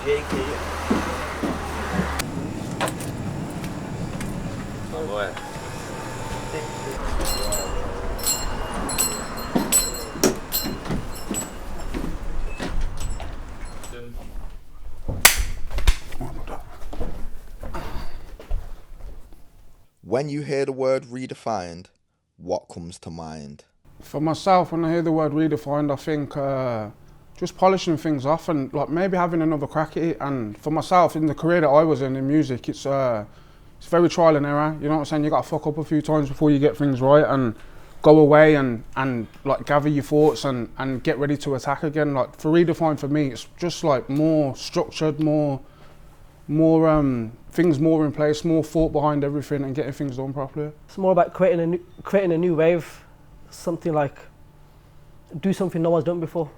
JAYKAE. Oh boy. When you hear the word redefined, what comes to mind? For myself, when I hear the word redefined, I think just polishing things off and like maybe having another crack at it. And for myself, in the career that I was in music, it's very trial and error. You know what I'm saying? You got to fuck up a few times before you get things right and go away and like gather your thoughts and get ready to attack again. Like for redefined for me, it's just like more structured, more things more in place, more thought behind everything and getting things done properly. It's more about creating a new wave, something like do something no one's done before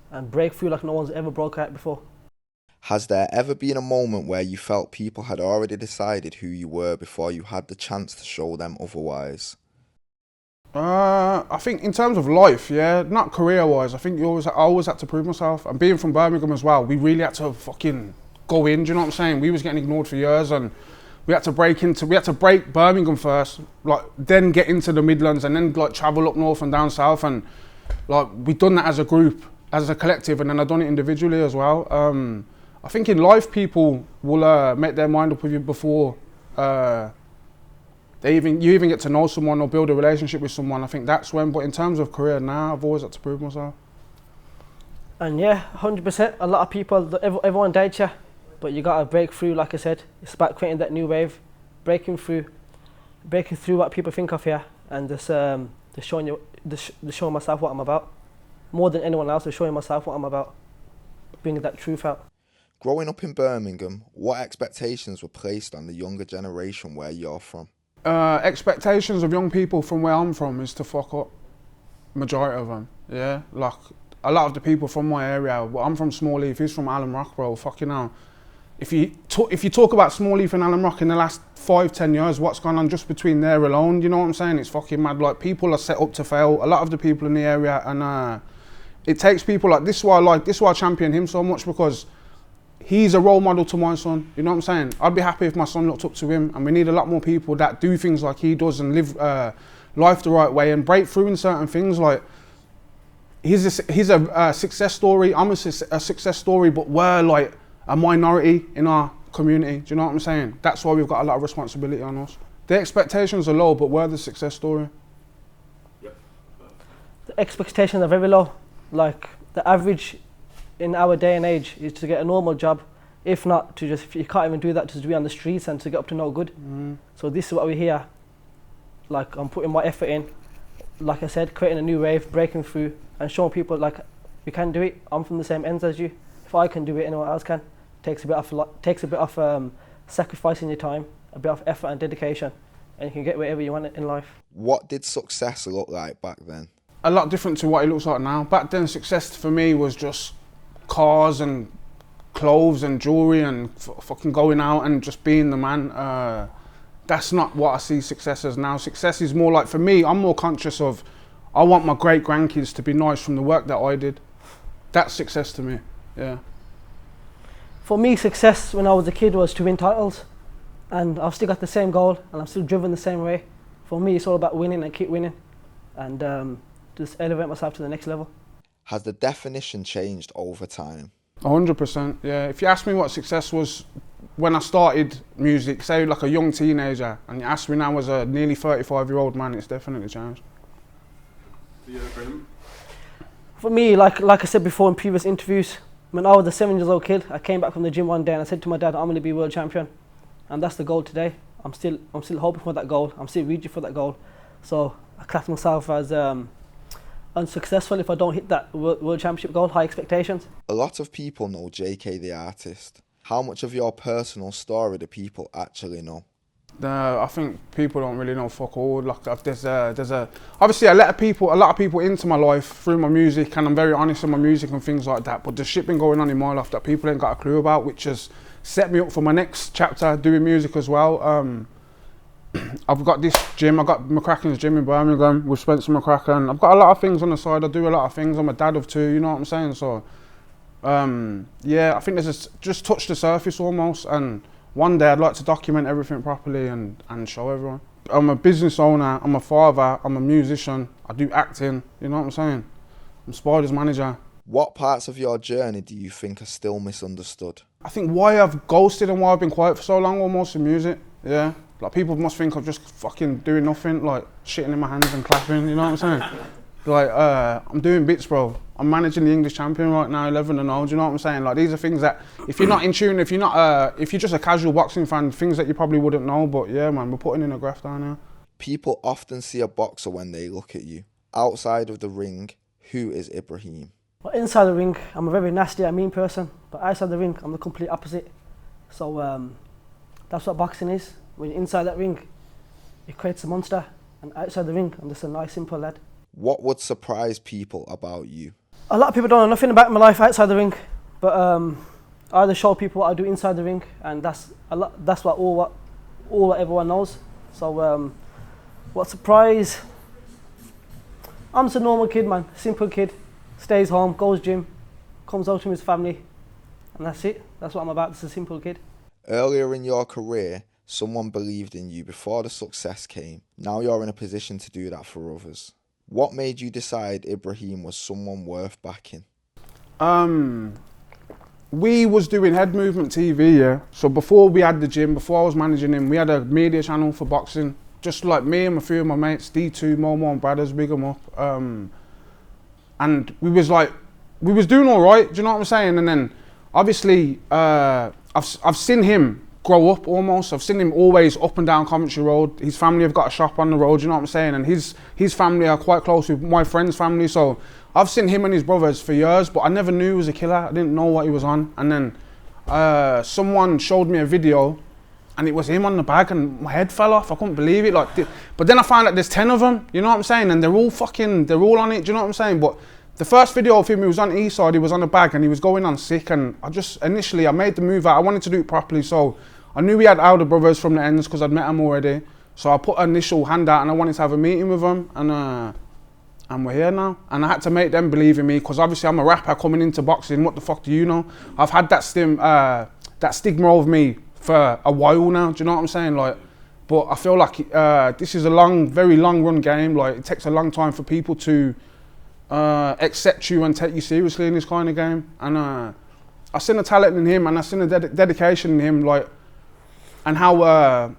and break through like no one's ever broke out before. Has there ever been a moment where you felt people had already decided who you were before you had the chance to show them otherwise? I think in terms of life, yeah, not career-wise, I think I always had to prove myself. And being from Birmingham as well, we really had to fucking go in, do you know what I'm saying? We was getting ignored for years and we had to break Birmingham first, like then get into the Midlands and then like travel up north and down south, and like we've done that as a group, as a collective, and then I've done it individually as well. I think in life people will make their mind up with you before you even get to know someone or build a relationship with someone. I think that's when, but in terms of career now, I've always had to prove myself. And yeah, 100%, a lot of people, everyone dates you, but you gotta break through, like I said. It's about creating that new wave, breaking through what people think of you, and just showing myself what I'm about. More than anyone else, showing myself what I'm about, bringing that truth out. Growing up in Birmingham, what expectations were placed on the younger generation where you're from? Expectations of young people from where I'm from is to fuck up. Majority of them, yeah. Like a lot of the people from my area. Well, I'm from Small Heath. He's from Allen Rock, bro. Fucking hell. If you talk about Small Heath and Allen Rock in the last 5-10 years, what's gone on just between there alone? You know what I'm saying? It's fucking mad. Like people are set up to fail. A lot of the people in the area, and it takes people like this. Is why I champion him so much, because he's a role model to my son, you know what I'm saying? I'd be happy if my son looked up to him, and we need a lot more people that do things like he does and live life the right way and break through in certain things. Like he's a success story, I'm a success story, but we're like a minority in our community, do you know what I'm saying? That's why we've got a lot of responsibility on us. The expectations are low, but we're the success story. Yep. The expectations are very low. Like the average in our day and age is to get a normal job, if not to just, if you can't even do that, to be on the streets and to get up to no good. So this is what we're here, like I'm putting my effort in, like I said, creating a new wave, breaking through and showing people like we can do it. I'm from the same ends as you. If I can do it, anyone else can. Takes a bit of sacrificing your time, a bit of effort and dedication, and you can get wherever you want it in life. What did success look like back then? A lot different to what it looks like now. Back then, success for me was just cars and clothes and jewelry and fucking going out and just being the man. That's not what I see success as now. Success is more like, for me, I'm more conscious of, I want my great grandkids to be nice from the work that I did. That's success to me, yeah. For me, success when I was a kid was to win titles, and I've still got the same goal and I'm still driven the same way. For me, it's all about winning and keep winning and just elevate myself to the next level. Has the definition changed over time? 100%, yeah. If you ask me what success was when I started music, say like a young teenager, and you ask me now as a nearly 35-year-old man, it's definitely changed. For me, like I said before in previous interviews, when I was a 7-year-old kid, I came back from the gym one day and I said to my dad, I'm going to be world champion. And that's the goal today. I'm still hoping for that goal. I'm still reaching for that goal. So I class myself as unsuccessful if I don't hit that world championship goal, high expectations. A lot of people know JAYKAE the artist. How much of your personal story do people actually know? I think people don't really know fuck all. Like obviously a lot of people into my life through my music, and I'm very honest in my music and things like that. But there's shit been going on in my life that people ain't got a clue about, which has set me up for my next chapter doing music as well. I've got this gym. I've got McCracken's gym in Birmingham with Spencer McCracken. I've got a lot of things on the side. I do a lot of things. I'm a dad of 2. You know what I'm saying? So, yeah, I think there's just touched the surface almost. And one day I'd like to document everything properly and show everyone. I'm a business owner. I'm a father. I'm a musician. I do acting. You know what I'm saying? I'm Spider's manager. What parts of your journey do you think are still misunderstood? I think why I've ghosted and why I've been quiet for so long almost in music, yeah. Like people must think I'm just fucking doing nothing, like shitting in my hands and clapping, you know what I'm saying? Like, I'm doing bits, bro. I'm managing the English champion right now, 11-0, do you know what I'm saying? Like these are things that, if you're not in tune, if you're just a casual boxing fan, things that you probably wouldn't know, but yeah man, we're putting in a graft down here. People often see a boxer when they look at you. Outside of the ring, who is Ibrahim? Well, inside the ring, I'm a very nasty and mean person, but outside the ring, I'm the complete opposite. So that's what boxing is. When you're inside that ring, it creates a monster, and outside the ring, I'm just a nice, simple lad. What would surprise people about you? A lot of people don't know nothing about my life outside the ring, but I either show people what I do inside the ring, and that's what everyone knows. So what surprise? I'm just a normal kid, man, simple kid. Stays home, goes gym, comes out to his family, and that's it. That's what I'm about, just a simple kid. Earlier in your career, someone believed in you before the success came. Now you're in a position to do that for others. What made you decide Ibrahim was someone worth backing? We was doing head movement TV, yeah. So before we had the gym, before I was managing him, we had a media channel for boxing. Just like me and a few of my mates, D2, Momo and Brothers, big them up. And we was doing all right, do you know what I'm saying? And then obviously I've seen him grow up almost. I've seen him always up and down Coventry Road. His family have got a shop on the road, you know what I'm saying? And his family are quite close with my friend's family. So I've seen him and his brothers for years, but I never knew he was a killer. I didn't know what he was on. And then someone showed me a video and it was him on the bag and my head fell off. I couldn't believe it. But then I found out there's 10 of them, you know what I'm saying? And they're all on it, do you know what I'm saying? But the first video of him, he was on Eastside, he was on the bag and he was going on sick, and I made the move out. I wanted to do it properly, so I knew we had elder brothers from the ends because I'd met them already. So I put an initial hand out and I wanted to have a meeting with them, and we're here now. And I had to make them believe in me because obviously I'm a rapper coming into boxing. What the fuck do you know? I've had that stigma over me for a while now, do you know what I'm saying? But I feel like this is a very long run game. Like it takes a long time for people to accept you and take you seriously in this kind of game. And I seen the talent in him, and I seen the dedication in him, and how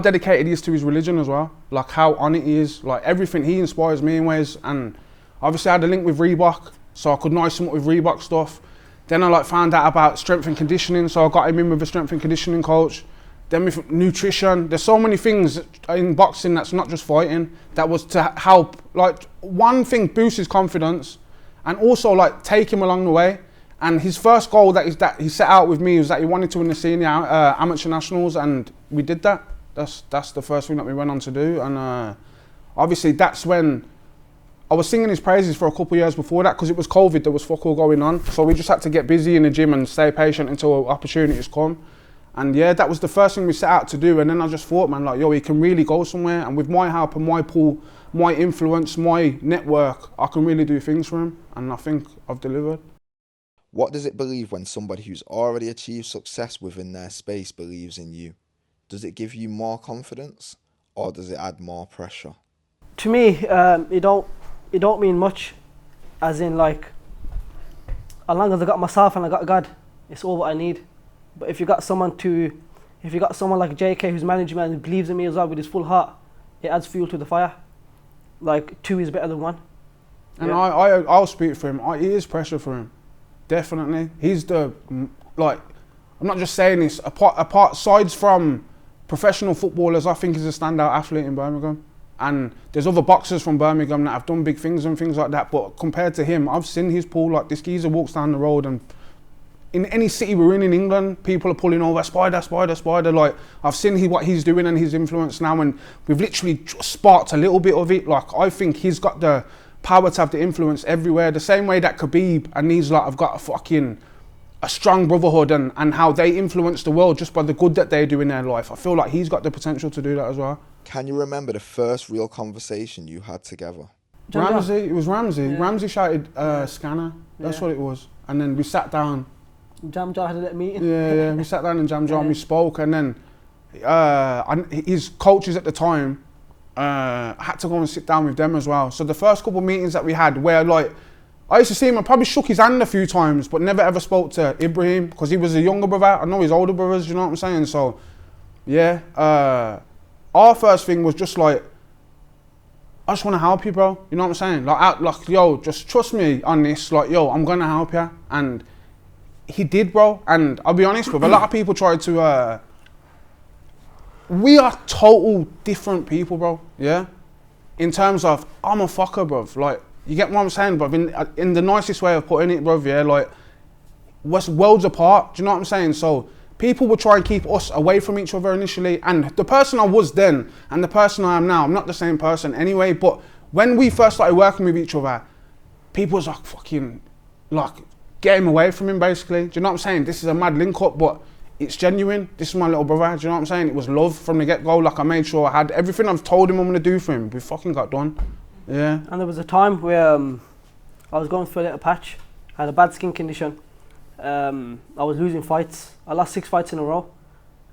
dedicated he is to his religion as well. Like how on it he is. Like everything, he inspires me in ways. And obviously I had a link with Reebok, so I could know him with Reebok stuff. Then I found out about strength and conditioning, so I got him in with a strength and conditioning coach. Then with nutrition, there's so many things in boxing that's not just fighting, that was to help, one thing, boost his confidence and also take him along the way. And his first goal that he set out with me was that he wanted to win the senior amateur nationals, and we did that. That's the first thing that we went on to do. And obviously that's when I was singing his praises for a couple of years before that, because it was COVID, there was fuck all going on. So we just had to get busy in the gym and stay patient until opportunities come. And yeah, that was the first thing we set out to do. And then I just thought, man, he can really go somewhere. And with my help and my pull, my influence, my network, I can really do things for him. And I think I've delivered. What does it believe when somebody who's already achieved success within their space believes in you? Does it give you more confidence, or does it add more pressure? To me, it don't mean much, as in as long as I got myself and I got God, it's all what I need. But if you got someone like JAYKAE who's managing me and believes in me as well with his full heart, it adds fuel to the fire. 2 is better than 1. And yeah. I'll speak for him. It is pressure for him, definitely. He's I'm not just saying this. Apart sides from professional footballers, I think he's a standout athlete in Birmingham. And there's other boxers from Birmingham that have done big things and things like that. But compared to him, I've seen his pull. This geezer walks down the road, and in any city we're in England, people are pulling over, Spider, Spider, Spider. I've seen what he's doing and his influence now, and we've literally just sparked a little bit of it. I think he's got the power to have the influence everywhere. The same way that Khabib and these have got a fucking a strong brotherhood and how they influence the world just by the good that they do in their life. I feel like he's got the potential to do that as well. Can you remember the first real conversation you had together? Ramsey, it was Ramsey. Yeah. Ramsey shouted scanner, that's what it was. And then we sat down. Jam Jar had a little meeting. Yeah, we sat down in Jam Jar and we spoke, and then his coaches at the time had to go and sit down with them as well. So the first couple of meetings that we had where like, I used to see him, I probably shook his hand a few times, but never ever spoke to Ibrahim because he was a younger brother. I know his older brothers, you know what I'm saying? So, yeah, our first thing was just like, I just want to help you, bro. You know what I'm saying? Like, yo, just trust me on this. Like, yo, I'm going to help you. And he did, bro. And I'll be honest with a lot of people tried to, we are total different people, bro. Yeah? In terms of, I'm a fucker, bro. Like, you get what I'm saying, bro? In the nicest way of putting it, bro, yeah? Like, we're worlds apart. Do you know what I'm saying? So, people would try and keep us away from each other initially, and the person I was then and the person I am now, I'm not the same person anyway, but when we first started working with each other, people was like, fucking, like, get him away from him, basically. Do you know what I'm saying? This is a mad link up, but it's genuine. This is my little brother, do you know what I'm saying? It was love from the get-go. Like, I made sure I had everything I've told him I'm gonna do for him. We fucking got done, yeah. And there was a time where I was going through a little patch. I had a bad skin condition. I was losing fights. I lost 6 fights in a row,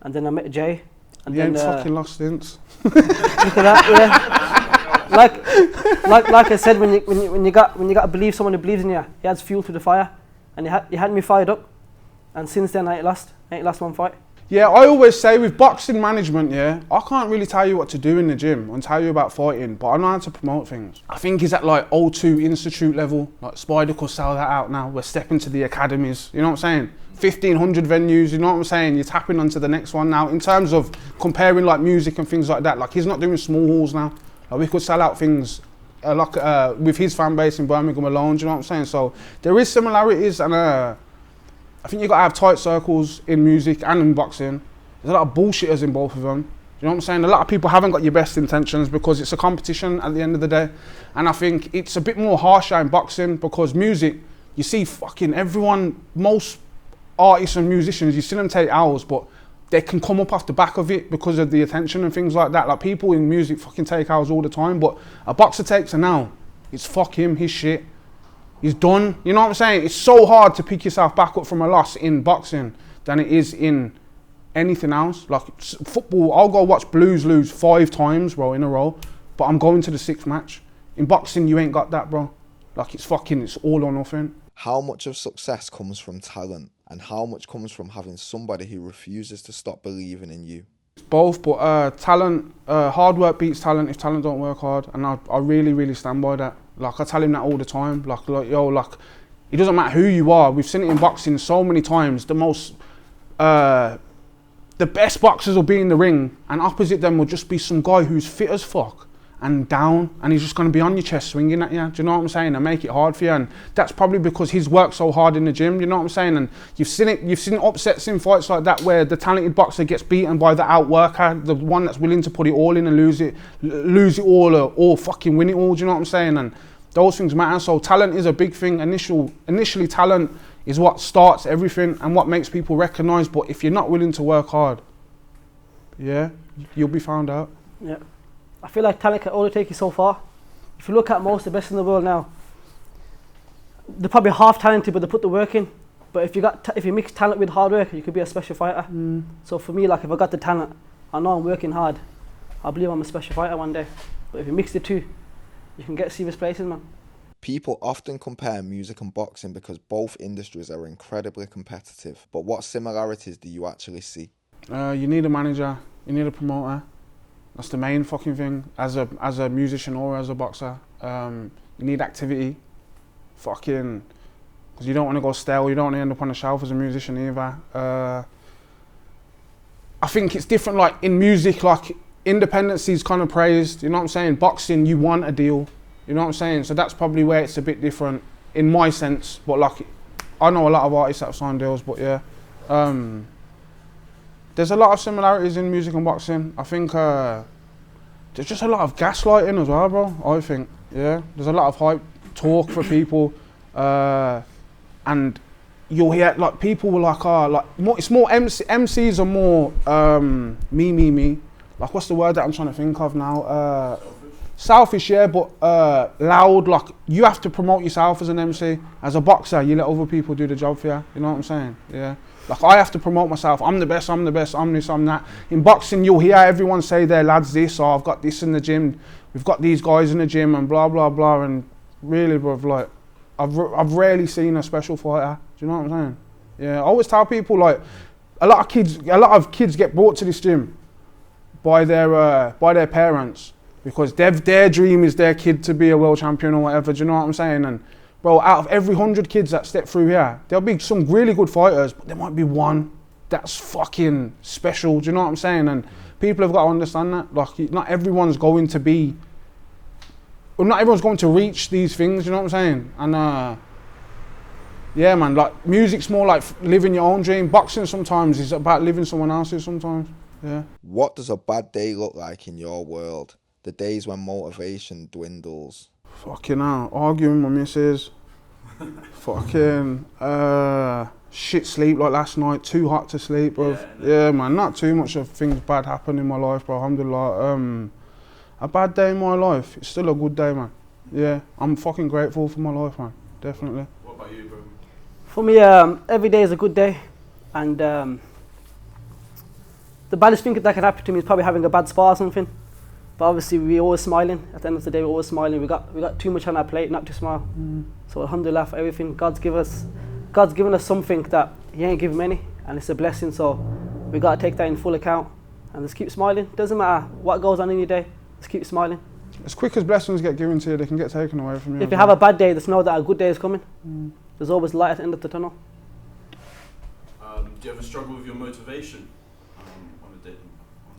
and then I met Jay. And you then, ain't fucking lost since. Look at that, yeah. Like I said, when you got to believe someone who believes in you, he adds fuel to the fire, and he had me fired up. And since then, I ain't lost one fight. Yeah, I always say with boxing management, yeah, I can't really tell you what to do in the gym and tell you about fighting, but I know how to promote things. I think it's at like O2 Institute level, like Spider could sell that out now. We're stepping to the academies, you know what I'm saying? 1,500 venues, you know what I'm saying? You're tapping onto the next one now. In terms of comparing like music and things like that, like he's not doing small halls now. Like we could sell out things with his fan base in Birmingham alone, do you know what I'm saying? So there is similarities, and I think you've got to have tight circles in music and in boxing. There's a lot of bullshitters in both of them. You know what I'm saying? A lot of people haven't got your best intentions because it's a competition at the end of the day. And I think it's a bit more harsher in boxing because music, you see fucking everyone, most artists and musicians, you see them take hours, but they can come up off the back of it because of the attention and things like that. Like people in music fucking take hours all the time, but a boxer takes an hour. It's fuck him, his shit. He's done, you know what I'm saying? It's so hard to pick yourself back up from a loss in boxing than it is in anything else. Like football, I'll go watch Blues lose 5 times, bro, in a row, but I'm going to the 6th match. In boxing, you ain't got that, bro. Like it's all or nothing. How much of success comes from talent, and how much comes from having somebody who refuses to stop believing in you? Both, but talent, hard work beats talent if talent don't work hard, and I really, really stand by that. Like I tell him that all the time. Like yo, like it doesn't matter who you are. We've seen it in boxing so many times. The best boxers will be in the ring, and opposite them will just be some guy who's fit as fuck and down, and he's just going to be on your chest swinging at you. Do you know what I'm saying? And make it hard for you. And that's probably because he's worked so hard in the gym. You know what I'm saying? And you've seen it. You've seen upsets in fights like that where the talented boxer gets beaten by the outworker, the one that's willing to put it all in and lose it all, or fucking win it all. Do you know what I'm saying? And those things matter. So talent is a big thing. Initially, talent is what starts everything and what makes people recognise. But if you're not willing to work hard, yeah, you'll be found out. Yeah. I feel like talent can only take you so far. If you look at most of the best in the world now, they're probably half talented, but they put the work in. But if you mix talent with hard work, you could be a special fighter. So for me, like if I got the talent, I know I'm working hard, I believe I'm a special fighter one day. But if you mix the two, you can get serious places, man. People often compare music and boxing because both industries are incredibly competitive. But what similarities do you actually see? You need a manager, you need a promoter. That's the main fucking thing as a musician or as a boxer. You need activity, fucking, because you don't want to go stale. You don't want to end up on the shelf as a musician either. I think it's different. Like in music, like independency is kind of praised. You know what I'm saying? Boxing, you want a deal. You know what I'm saying? So that's probably where it's a bit different in my sense. But like, I know a lot of artists that have signed deals. But yeah. There's a lot of similarities in music and boxing. I think there's just a lot of gaslighting as well, bro. I think, yeah. There's a lot of hype talk for people, and you'll hear like people were like, it's more MCs are more me. Like what's the word that I'm trying to think of now? Selfish, yeah, but loud. Like you have to promote yourself as an MC. As a boxer, you let other people do the job for you. You know what I'm saying? Yeah. Like I have to promote myself. I'm the best. I'm this. I'm that. In boxing, you'll hear everyone say their lads this, or I've got this in the gym. We've got these guys in the gym, and blah blah blah. And really, bruv, like I've rarely seen a special fighter. Do you know what I'm saying? Yeah. I always tell people like a lot of kids get brought to this gym by their parents. Because their dream is their kid to be a world champion or whatever, do you know what I'm saying? And bro, out of every 100 kids that step through here, there'll be some really good fighters, but there might be one that's fucking special, do you know what I'm saying? And people have got to understand that. Like, not everyone's going to reach these things, you know what I'm saying? And yeah, man, like music's more like living your own dream. Boxing sometimes is about living someone else's sometimes, yeah. What does a bad day look like in your world? The days when motivation dwindles. Fucking hell, arguing with my missus. Fucking shit sleep like last night, too hot to sleep, bro. Yeah, man, not too much of things bad happen in my life, bro, alhamdulillah. A bad day in my life, it's still a good day, man. Yeah, I'm fucking grateful for my life, man, definitely. What about you, bro? For me, every day is a good day, and the baddest thing that can happen to me is probably having a bad spa or something. But obviously we're always smiling. At the end of the day, we're always smiling. We got too much on our plate not to smile. So alhamdulillah for everything. God's given us something that He ain't given many, and it's a blessing. So we got to take that in full account and just keep smiling. Doesn't matter what goes on in your day, just keep smiling. As quick as blessings get given to you, they can get taken away from you. If you have a bad day, just know that a good day is coming. There's always light at the end of the tunnel. Do you ever struggle with your motivation on a day?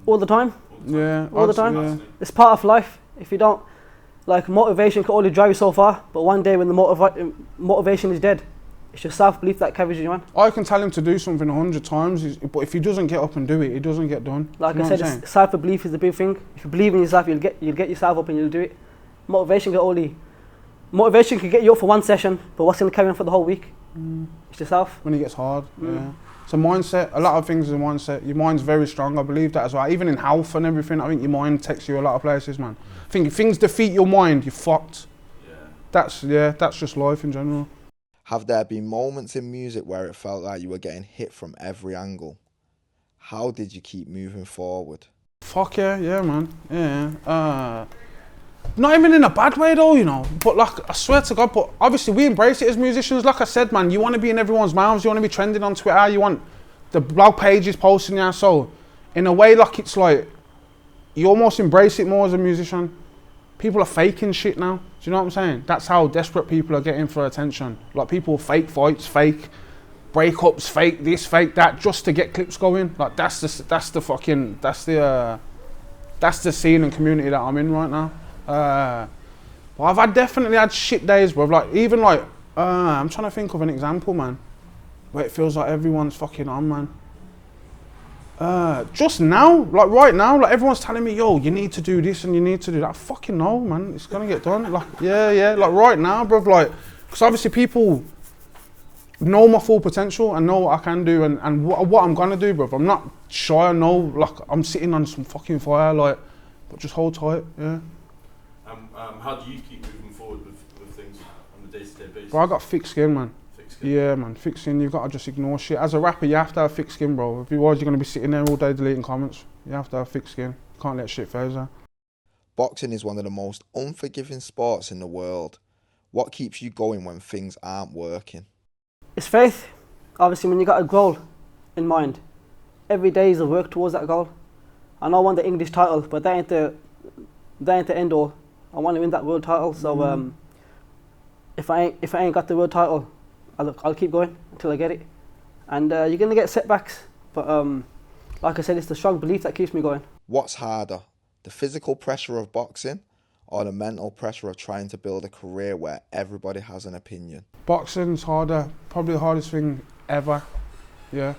All the time. Yeah, all the time. Yeah. It's part of life. If you don't, like, motivation can only drive you so far, but one day when the motivation is dead, it's your self-belief that carries you on. I can tell him to do something 100 times, but if he doesn't get up and do it, it doesn't get done. Like I said, self-belief is the big thing. If you believe in yourself, you'll get yourself up and you'll do it. Motivation can get you up for one session, but what's going to carry on for the whole week? It's yourself. When it gets hard, yeah. It's a mindset. A lot of things is a mindset. Your mind's very strong. I believe that as well. Even in health and everything, I think your mind takes you a lot of places, man. I think if things defeat your mind, you're fucked. Yeah. That's just life in general. Have there been moments in music where it felt like you were getting hit from every angle? How did you keep moving forward? Fuck yeah, man. Yeah. Not even in a bad way though, you know. But like, I swear to God, but obviously we embrace it as musicians. Like I said, man, you want to be in everyone's mouths. You want to be trending on Twitter. You want the blog pages posting you. So in a way, like, it's like, you almost embrace it more as a musician. People are faking shit now. Do you know what I'm saying? That's how desperate people are getting for attention. Like, people fake fights, fake breakups, fake this, fake that, just to get clips going. Like, that's the scene and community that I'm in right now. But I've definitely had shit days, bro. Like, even like, I'm trying to think of an example, man, where it feels like everyone's fucking on, man. Just now, like right now, like everyone's telling me, yo, you need to do this and you need to do that. Fucking no, man, it's gonna get done. Like, yeah, like right now, bro. Like, because obviously people know my full potential and know what I can do and what I'm gonna do, bro. I'm not shy. I know, like, I'm sitting on some fucking fire, like, but just hold tight, yeah. How do you keep moving forward with things on a day-to-day basis? Bro, I got thick skin, man. Thick skin? Yeah, man, thick skin. You've got to just ignore shit. As a rapper, you have to have thick skin, bro. Otherwise, you're going to be sitting there all day deleting comments. You have to have thick skin. You can't let shit phase you. Boxing is one of the most unforgiving sports in the world. What keeps you going when things aren't working? It's faith. Obviously, when you got a goal in mind, every day is a work towards that goal. I know I won the English title, but that ain't the end all. I want to win that world title, so if I ain't got the world title, I'll keep going until I get it. And you're gonna get setbacks, but like I said, it's the strong belief that keeps me going. What's harder, the physical pressure of boxing or the mental pressure of trying to build a career where everybody has an opinion? Boxing's harder, probably the hardest thing ever. Yeah,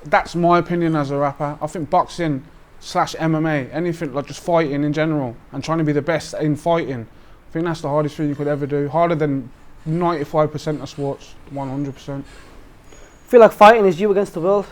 that's my opinion as a rapper. I think boxing / MMA, anything like just fighting in general and trying to be the best in fighting, I think that's the hardest thing you could ever do. Harder than 95% of sports, 100%. feel like fighting is you against the world,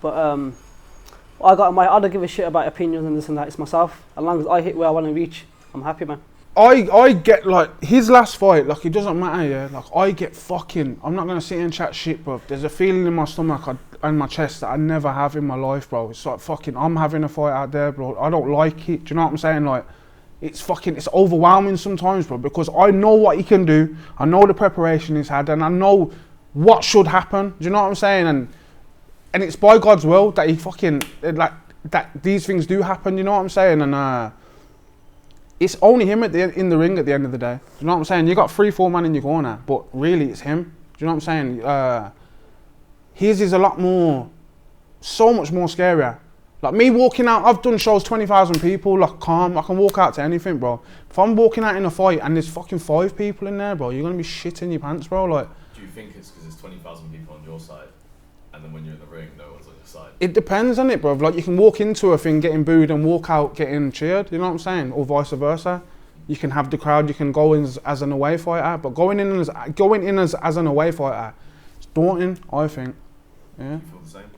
but I don't give a shit about opinions and this and that. It's myself. As long as I hit where I want to reach, I'm happy, man. I get like his last fight, like it doesn't matter, yeah. Like I get fucking. I'm not gonna sit here and chat shit, bro. There's a feeling in my stomach and my chest that I never have in my life, bro. It's like fucking. I'm having a fight out there, bro. I don't like it. Do you know what I'm saying? Like, it's fucking. It's overwhelming sometimes, bro. Because I know what he can do. I know the preparation he's had, and I know what should happen. Do you know what I'm saying? And it's by God's will that he fucking like that. These things do happen. You know what I'm saying? And it's only him in the ring at the end of the day. Do you know what I'm saying? You got 3-4 men in your corner, but really it's him. Do you know what I'm saying? His is a lot more, so much more scarier. Like me walking out, I've done shows 20,000 people, like calm. I can walk out to anything, bro. If I'm walking out in a fight and there's fucking 5 people in there, bro, you're gonna be shitting your pants, bro. Like. Do you think it's because there's 20,000 people on your side, and then when you're in the ring, no one's on your side? It depends on it, bro. Like you can walk into a thing getting booed and walk out getting cheered. You know what I'm saying? Or vice versa. You can have the crowd. You can go in as an away fighter, but going in as an away fighter, it's daunting. I think. Yeah. You feel the same?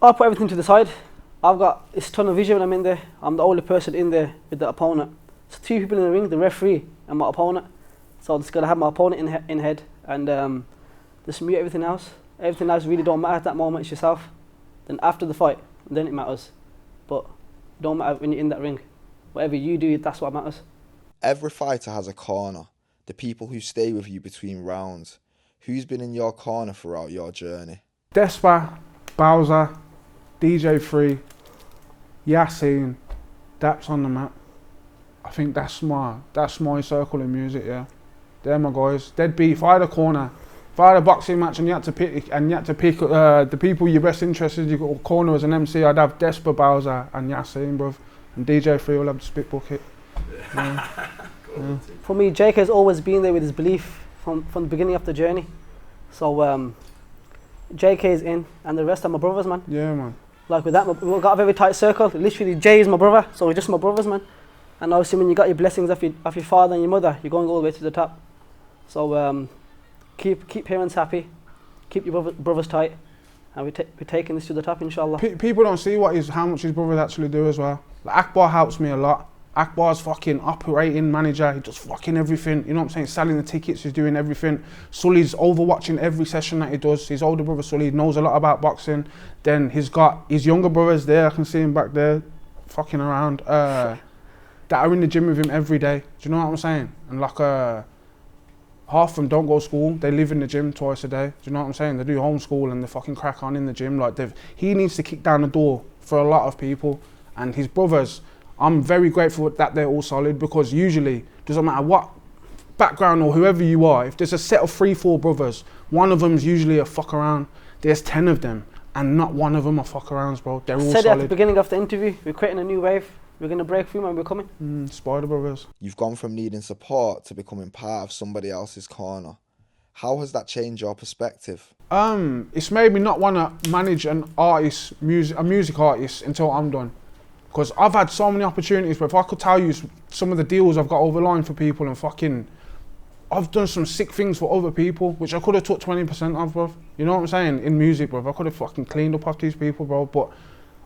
I put everything to the side. I've got this tunnel vision when I'm in there. I'm the only person in there with the opponent. So 2 people in the ring, the referee and my opponent. So I'm just gonna have my opponent in head and just mute everything else. Everything else really don't matter at that moment. It's yourself. Then after the fight, then it matters. But it don't matter when you're in that ring. Whatever you do, that's what matters. Every fighter has a corner. The people who stay with you between rounds. Who's been in your corner throughout your journey? Despa, Bowser, DJ Free, Yassine, Daps on the map. I think that's my circle in music, yeah. They're my guys. They'd be, if I had a corner, if I had a boxing match and you had to pick the people you're best interested in your corner as an MC, I'd have Despa, Bowser and Yassine, bruv. And DJ Free will have the spit bucket. Yeah. Yeah. For me, JAYKAE's always been there with his belief from the beginning of the journey. So JAYKAE's in, and the rest are my brothers, man. Yeah, man. Like with that, we've got a very tight circle. Literally, Jay is my brother, so we're just my brothers, man. And obviously, when you got your blessings of your father and your mother, you're going all the way to the top. So keep parents happy, keep your brothers tight, and we're taking this to the top, inshallah. People don't see how much his brothers actually do as well. Like Akbar helps me a lot. Akbar's fucking operating manager, he does fucking everything, you know what I'm saying, selling the tickets, he's doing everything. Sully's overwatching every session that he does. His older brother Sully knows a lot about boxing. Then he's got his younger brothers there, I can see him back there, fucking around, that are in the gym with him every day. Do you know what I'm saying? And like, half of them don't go to school, they live in the gym twice a day. Do you know what I'm saying? They do homeschool and they fucking crack on in the gym. Like he needs to kick down the door for a lot of people. And his brothers, I'm very grateful that they're all solid, because usually, doesn't matter what background or whoever you are, if there's a set of 3-4 brothers, one of them's usually a fuck around. There's 10 of them and not one of them are fuck arounds, bro. They're all solid. I said it at the beginning of the interview, we're creating a new wave. We're going to break through and we're coming. Spider Brothers. You've gone from needing support to becoming part of somebody else's corner. How has that changed your perspective? It's made me not want to manage a music artist until I'm done. Because I've had so many opportunities, but if I could tell you some of the deals I've got over the line for people, and fucking, I've done some sick things for other people, which I could have took 20% of, bro. You know what I'm saying? In music, bro. I could have fucking cleaned up off these people, bro. But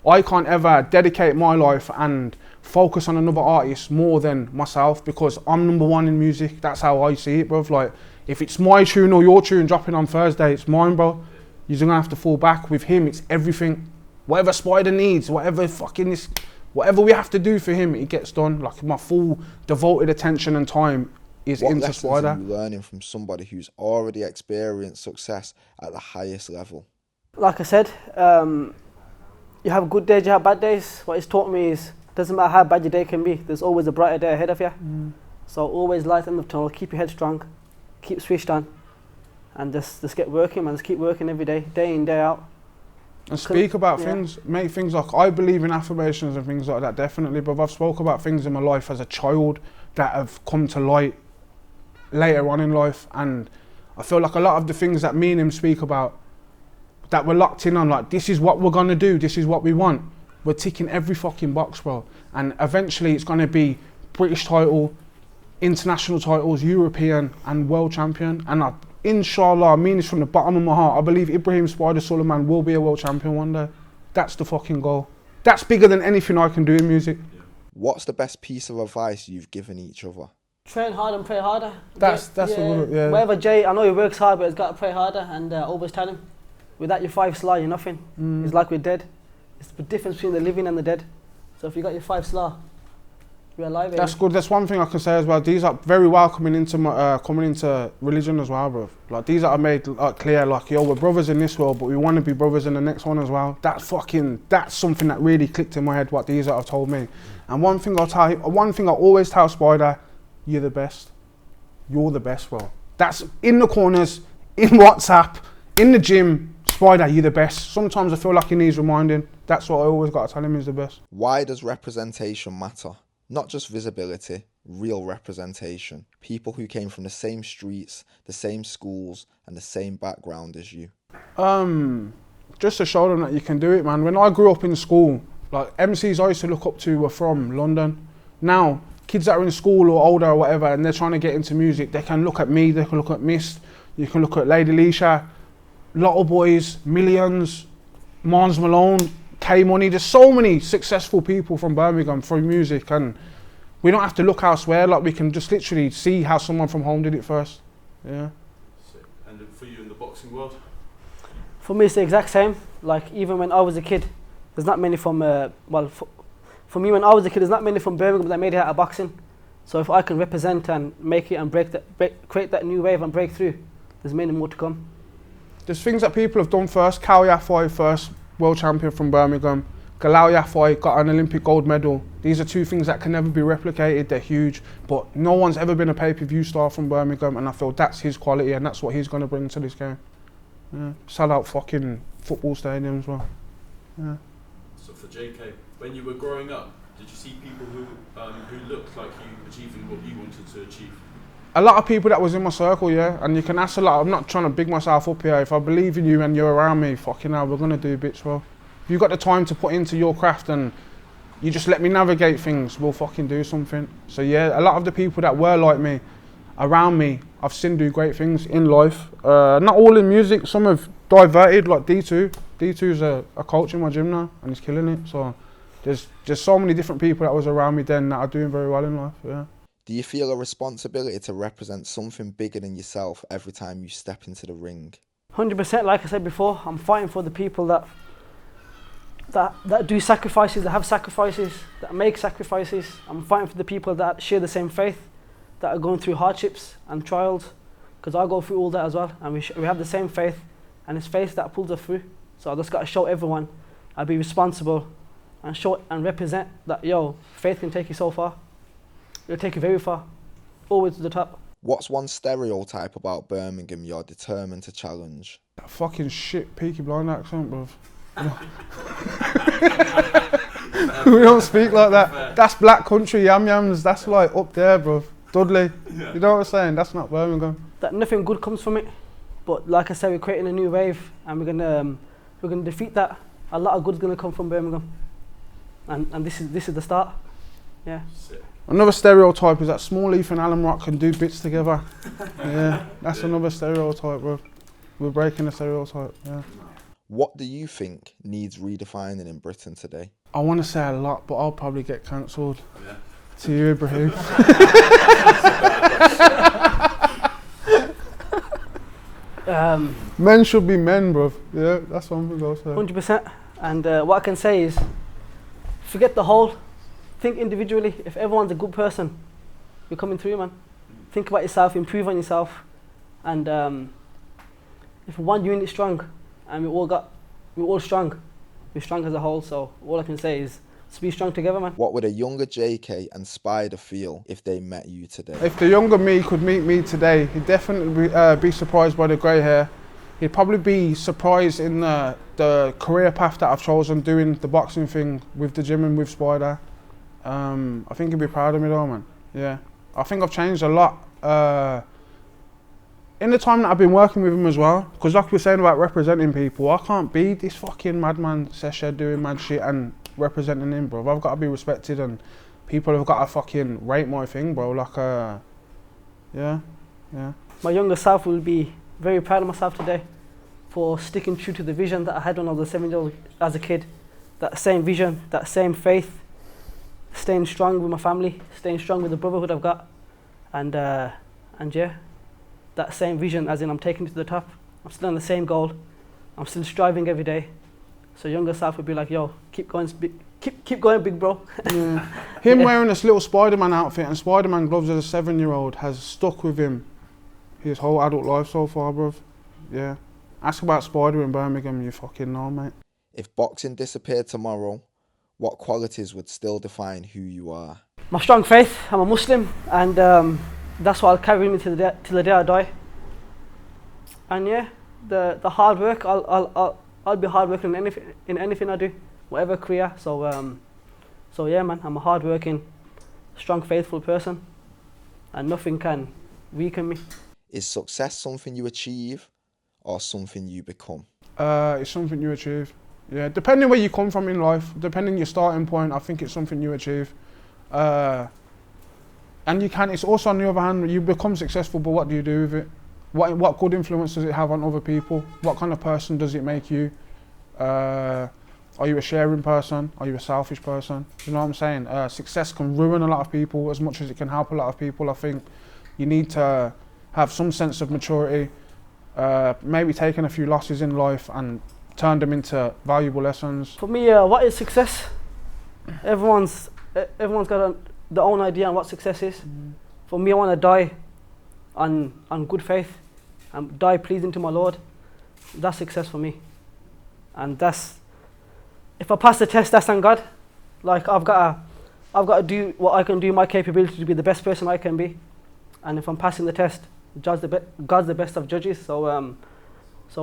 I can't ever dedicate my life and focus on another artist more than myself, because I'm number one in music. That's how I see it, bro. Like, if it's my tune or your tune dropping on Thursday, it's mine, bro. You're gonna have to fall back. With him, it's everything. Whatever Spider needs, whatever we have to do for him, it gets done. Like, my full devoted attention and time is into Spider. What lessons are you learning from somebody who's already experienced success at the highest level? Like I said, you have good days, you have bad days. What it's taught me is, doesn't matter how bad your day can be, there's always a brighter day ahead of you. So always light in the tunnel, keep your head strong, keep switched on, and just get working, man. Just keep working every day, day in, day out. And speak about things, make things like, I believe in affirmations and things like that, definitely, but I've spoke about things in my life as a child that have come to light later on in life, and I feel like a lot of the things that me and him speak about, that we're locked in on, like, this is what we're gonna do, this is what we want, we're ticking every fucking box, bro. And eventually it's gonna be British title, international titles, European and world champion, and inshallah, I mean this from the bottom of my heart, I believe Ibrahim Spider SULAIMAAN will be a world champion one day. That's the fucking goal. That's bigger than anything I can do in music. What's the best piece of advice you've given each other? Train hard and pray harder. That's yeah, a good, yeah. Whatever Jay, I know he works hard, but he's got to pray harder, and always tell him, without your 5 SLA, you're nothing. It's like we're dead. It's the difference between the living and the dead. So if you got your 5 SLA, we're alive. That's good. That's one thing I can say as well. These are very well coming into religion as well, bro. Like these are made clear. Like yo, we're brothers in this world, but we want to be brothers in the next one as well. That's something that really clicked in my head. What these have told me. And one thing I always tell Spider, you're the best. You're the best, bro. That's in the corners, in WhatsApp, in the gym. Spider, you're the best. Sometimes I feel like he needs reminding. That's what I always got to tell him, he's the best. Why does representation matter? Not just visibility, real representation. People who came from the same streets, the same schools, and the same background as you. Just to show them that you can do it, man. When I grew up in school, like MCs I used to look up to were from London. Now, kids that are in school or older or whatever, and they're trying to get into music, they can look at me, they can look at Mist, you can look at Lady Leisha, Lotto Boys, Millions, Mons Malone, K Money. There's so many successful people from Birmingham through music, and we don't have to look elsewhere. Like we can just literally see how someone from home did it first. Yeah. And for you in the boxing world? For me, it's the exact same. Like even when I was a kid, there's not many from for me when I was a kid, there's not many from Birmingham that made it out of boxing. So if I can represent and make it and create that new wave and break through, there's many more to come. There's things that people have done first. Kao Yafai, first world champion from Birmingham. Galal Yafai got an Olympic gold medal. These are 2 things that can never be replicated. They're huge, but no one's ever been a pay-per-view star from Birmingham, and I feel that's his quality and that's what he's going to bring to this game. Yeah. Sell out fucking football stadiums, bro. Yeah. So for JK, when you were growing up, did you see people who looked like you achieving what you wanted to achieve? A lot of people that was in my circle, yeah, and you can ask a lot. I'm not trying to big myself up here. If I believe in you and you're around me, fucking hell, we're gonna do bits, bro. If you've got the time to put into your craft and you just let me navigate things, we'll fucking do something. So yeah, a lot of the people that were like me, around me, I've seen do great things in life. Not all in music, some have diverted, like D2. D2's a coach in my gym now, and he's killing it. So there's just so many different people that was around me then that are doing very well in life, yeah. Do you feel a responsibility to represent something bigger than yourself every time you step into the ring? 100%, like I said before, I'm fighting for the people that do sacrifices, that have sacrifices, that make sacrifices. I'm fighting for the people that share the same faith, that are going through hardships and trials, because I go through all that as well, and we have the same faith, and it's faith that pulls us through. So I just got to show everyone, I'll be responsible, and show and represent that, yo, faith can take you so far. It'll take you very far, always to the top. What's one stereotype about Birmingham you're determined to challenge? That fucking shit Peaky Blind accent, bruv. We don't speak like that. That's black country yam yams. That's like up there, bruv. Dudley. Yeah. You know what I'm saying? That's not Birmingham. That nothing good comes from it. But like I said, we're creating a new wave, and we're gonna defeat that. A lot of good's gonna come from Birmingham, and this is the start. Yeah. Another stereotype is that Small Leaf and Alan Rock can do bits together. Yeah, that's another stereotype, bro. We're breaking the stereotype, yeah. What do you think needs redefining in Britain today? I want to say a lot, but I'll probably get cancelled. Yeah. To you, Ibrahim. Men should be men, bro. Yeah, that's one thing I'll say. 100%. And what I can say is, forget the whole. Think individually. If everyone's a good person, you're coming through, man. Think about yourself, improve on yourself, and if one unit strong, and we're all strong, we're strong as a whole. So all I can say is, let's be strong together, man. What would a younger JK and Spider feel if they met you today? If the younger me could meet me today, he'd definitely be surprised by the grey hair. He'd probably be surprised in the career path that I've chosen, doing the boxing thing with the gym and with Spider. I think he'd be proud of me though, man. Yeah. I think I've changed a lot in the time that I've been working with him as well. Because like we were saying about representing people, I can't be this fucking madman Sesha doing mad shit and representing him, bro. I've got to be respected, and people have got to fucking rate my thing, bro. Like, yeah. My younger self will be very proud of myself today for sticking true to the vision that I had when I was a 7-year-old as a kid. That same vision, that same faith, staying strong with my family, staying strong with the brotherhood I've got, and yeah, that same vision, as in I'm taking it to the top. I'm still on the same goal. I'm still striving every day. So younger self would be like, yo, keep going, keep going, big bro. Yeah. Him wearing this little Spider-Man outfit and Spider-Man gloves as a 7-year-old has stuck with him his whole adult life so far, bruv. Yeah. Ask about Spider in Birmingham, you fucking know, mate. If boxing disappeared tomorrow, what qualities would still define who you are? My strong faith. I'm a Muslim, and that's what I'll carry with me till the day I die. And yeah, the hard work. I'll be hard working in anything I do, whatever career. So yeah, man. I'm a hard working, strong, faithful person, and nothing can weaken me. Is success something you achieve or something you become? It's something you achieve. Yeah, depending where you come from in life, depending your starting point, I think it's something you achieve. And you can, it's also on the other hand, you become successful, but what do you do with it? What good influence does it have on other people? What kind of person does it make you? Are you a sharing person? Are you a selfish person? You know what I'm saying? Success can ruin a lot of people as much as it can help a lot of people. I think you need to have some sense of maturity, maybe taking a few losses in life and turn them into valuable lessons. For me, what is success? Everyone's got their own idea on what success is. For me, I want to die on good faith and die pleasing to my Lord. That's success for me. And that's, if I pass the test, that's on God. Like I've got to do what I can do, my capability to be the best person I can be. And if I'm passing the test, God's the best of judges. So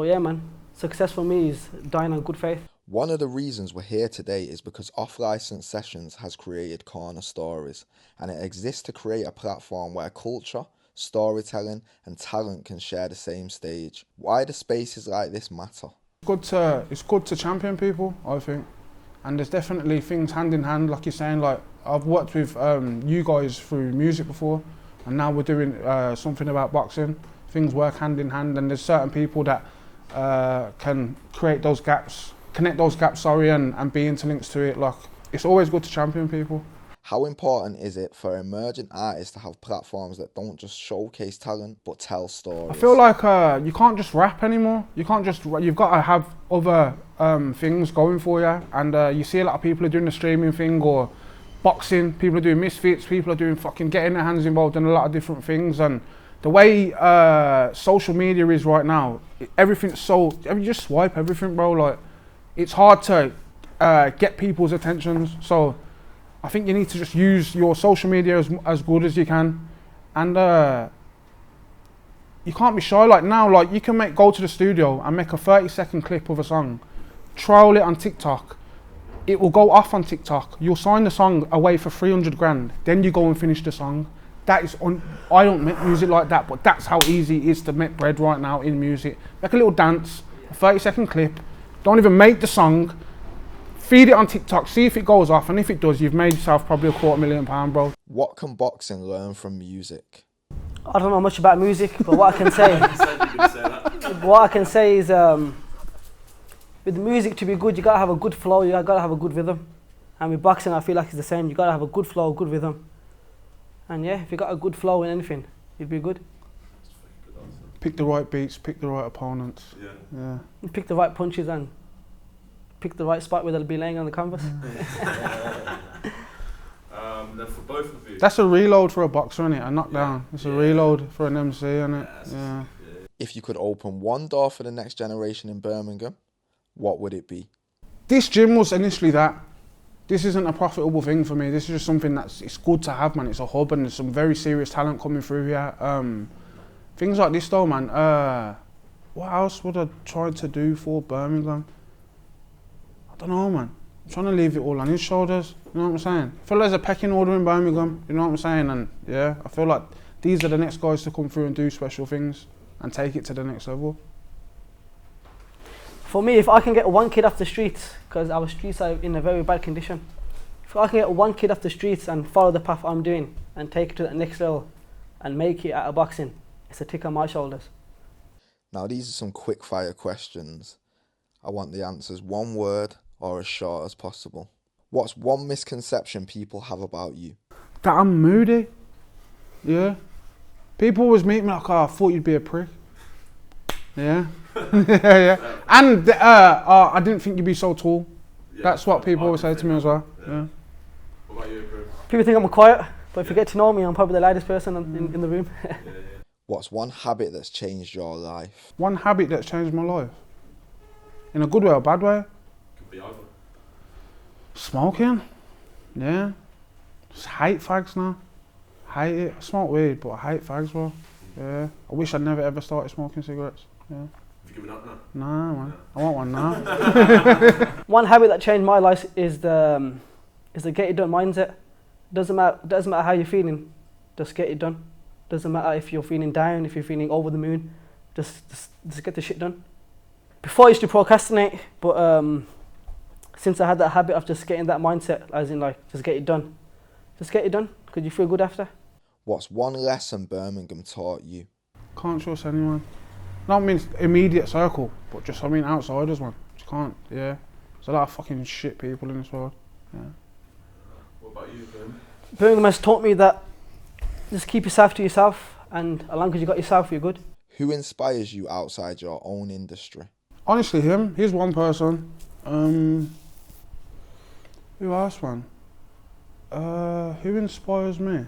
yeah, man. Success for me is dying on good faith. One of the reasons we're here today is because Off-Licence Sessions has created Corner Stories, and it exists to create a platform where culture, storytelling and talent can share the same stage. Why do spaces like this matter? It's good to champion people, I think. And there's definitely things hand in hand, like you're saying, like I've worked with you guys through music before, and now we're doing something about boxing. Things work hand in hand, and there's certain people that can create those gaps, connect those gaps, and be interlinked to it. Like, it's always good to champion people. How important is it for emerging artists to have platforms that don't just showcase talent but tell stories? I feel like you can't just rap anymore. You've got to have other things going for you. And you see a lot of people are doing the streaming thing or boxing. People are doing misfits. People are doing fucking getting their hands involved in a lot of different things. And the way social media is right now, everything's so, you just swipe everything, bro. Like, it's hard to get people's attentions. So I think you need to just use your social media as good as you can. And you can't be shy. Like now, like you can go to the studio and make a 30-second clip of a song, trial it on TikTok. It will go off on TikTok. You'll sign the song away for 300 grand. Then you go and finish the song. That is I don't make music like that, but that's how easy it is to make bread right now in music. Make a little dance, a 30-second clip. Don't even make the song. Feed it on TikTok, see if it goes off, and if it does, you've made yourself probably £250,000, bro. What can boxing learn from music? I don't know much about music, but what I can say, is, with music to be good, you gotta have a good flow, you gotta have a good rhythm. And with boxing, I feel like it's the same. You gotta have a good flow, good rhythm. And yeah, if you got a good flow in anything, you'd be good. Pick the right beats, pick the right opponents. Yeah. You pick the right punches and pick the right spot where they'll be laying on the canvas. Then for both of you. That's a reload for a boxer, isn't it? A knockdown. It's a reload for an MC, isn't it? Yeah. If you could open one door for the next generation in Birmingham, what would it be? This gym was initially that. This isn't a profitable thing for me. This is just something it's good to have, man. It's a hub and there's some very serious talent coming through here. Things like this though, man. What else would I try to do for Birmingham? I don't know, man. I'm trying to leave it all on his shoulders. You know what I'm saying? I feel like there's a pecking order in Birmingham. You know what I'm saying? And yeah, I feel like these are the next guys to come through and do special things and take it to the next level. For me, if I can get one kid off the streets, because our streets are in a very bad condition, if I can get one kid off the streets and follow the path I'm doing and take it to the next level and make it out of boxing, it's a tick on my shoulders. Now these are some quick fire questions. I want the answers one word or as short as possible. What's one misconception people have about you? That I'm moody. Yeah. People always meet me like, oh, I thought you'd be a prick. Yeah. yeah. And I didn't think you'd be so tall. Yeah, That's what people always say to me as well. Yeah. What about you, bro? People think I'm quiet, but if you get to know me, I'm probably the loudest person in the room. What's one habit that's changed your life? One habit that's changed my life. In a good way or bad way? Could be either. Smoking. Yeah. Just hate fags now. Hate it. I smoke weed, but I hate fags, bro. Yeah. I wish I'd never ever started smoking cigarettes. Yeah. Have you given up now? Nah, man. I want one now. One habit that changed my life is the get it done mindset. Doesn't matter how you're feeling, just get it done. Doesn't matter if you're feeling down, if you're feeling over the moon, just get the shit done. Before I used to procrastinate, but since I had that habit of just getting that mindset, as in like, just get it done. Just get it done, because you feel good after. What's one lesson Birmingham taught you? Can't trust anyone. Not mean immediate circle, but just, I mean, outsiders, man. Just can't, yeah. There's a lot of fucking shit people in this world, yeah. What about you, Ben? Birmingham has taught me that just keep yourself to yourself, and as long as you got yourself, you're good. Who inspires you outside your own industry? Honestly, him. He's one person. Who else, man? Who inspires me?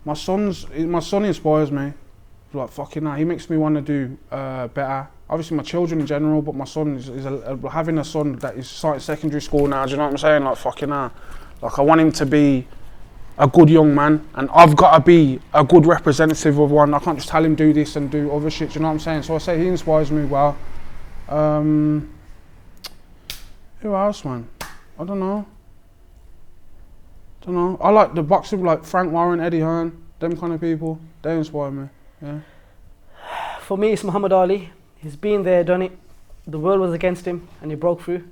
My son inspires me. Like, fucking hell, he makes me want to do better. Obviously my children in general, but my son is having a son that is starting secondary school now, do you know what I'm saying? Like, fucking hell. Like, I want him to be a good young man, and I've got to be a good representative of one. I can't just tell him do this and do other shit, do you know what I'm saying? So I say he inspires me well. Who else, man? I don't know. I like the boxing, like Frank Warren, Eddie Hearn, them kind of people. They inspire me, yeah. For me, it's Muhammad Ali. He's been there, done it. The world was against him, and he broke through.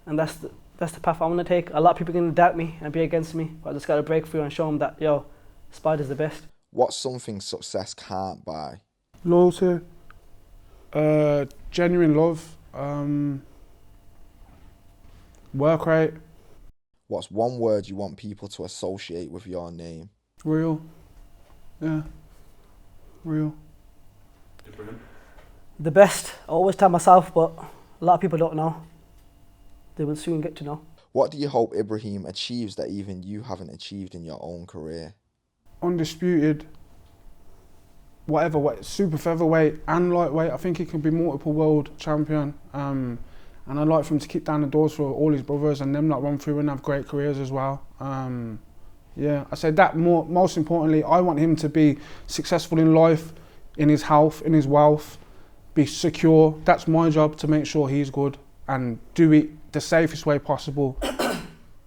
And that's the path I want to take. A lot of people are going to doubt me and be against me, but I just got to break through and show them that, yo, Spider's the best. What's something success can't buy? Loyalty, genuine love, work rate. What's one word you want people to associate with your name? Real. Yeah. Real. Ibrahim? The best, I always tell myself, but a lot of people don't know. They will soon get to know. What do you hope Ibrahim achieves that even you haven't achieved in your own career? Undisputed. Whatever weight, super featherweight and lightweight. I think he can be multiple world champion. And I'd like for him to kick down the doors for all his brothers and them like run through and have great careers as well. Yeah, I said that most importantly, I want him to be successful in life, in his health, in his wealth, be secure. That's my job, to make sure he's good and do it the safest way possible.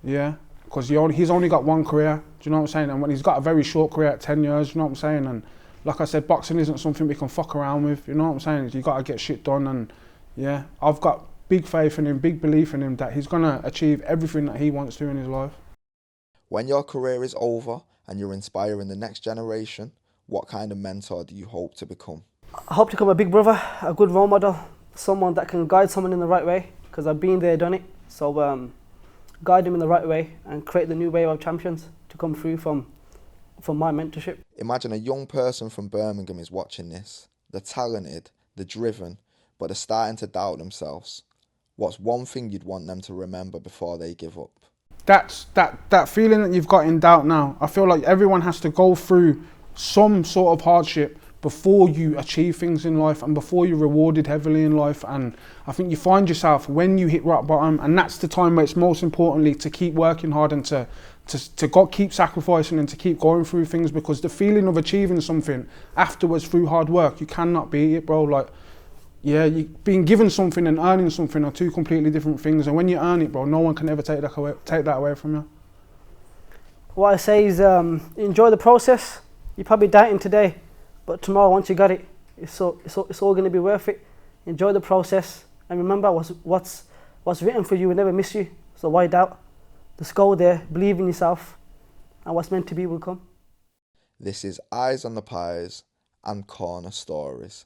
Yeah, because he's only got one career, do you know what I'm saying? And when he's got a very short career at 10 years, you know what I'm saying? And like I said, boxing isn't something we can fuck around with, you know what I'm saying? You got to get shit done, and yeah, I've got big faith in him, big belief in him that he's going to achieve everything that he wants to in his life. When your career is over and you're inspiring the next generation, what kind of mentor do you hope to become? I hope to become a big brother, a good role model, someone that can guide someone in the right way, because I've been there, done it. So guide them in the right way and create the new wave of champions to come through from my mentorship. Imagine a young person from Birmingham is watching this. They're talented, they're driven, but they're starting to doubt themselves. What's one thing you'd want them to remember before they give up? That's that feeling that you've got in doubt now. I feel like everyone has to go through some sort of hardship before you achieve things in life and before you're rewarded heavily in life. And I think you find yourself when you hit rock bottom, and that's the time where it's most importantly to keep working hard and to keep sacrificing and to keep going through things, because the feeling of achieving something afterwards through hard work, you cannot beat it, bro. Like, yeah, being given something and earning something are two completely different things. And when you earn it, bro, no one can ever take that away from you. What I say is enjoy the process. You're probably doubting today, but tomorrow, once you got it, it's all going to be worth it. Enjoy the process, and remember what's written for you will never miss you. So why doubt? Just go there, believe in yourself, and what's meant to be will come. This is Eyes on the Pies and Corner Stories.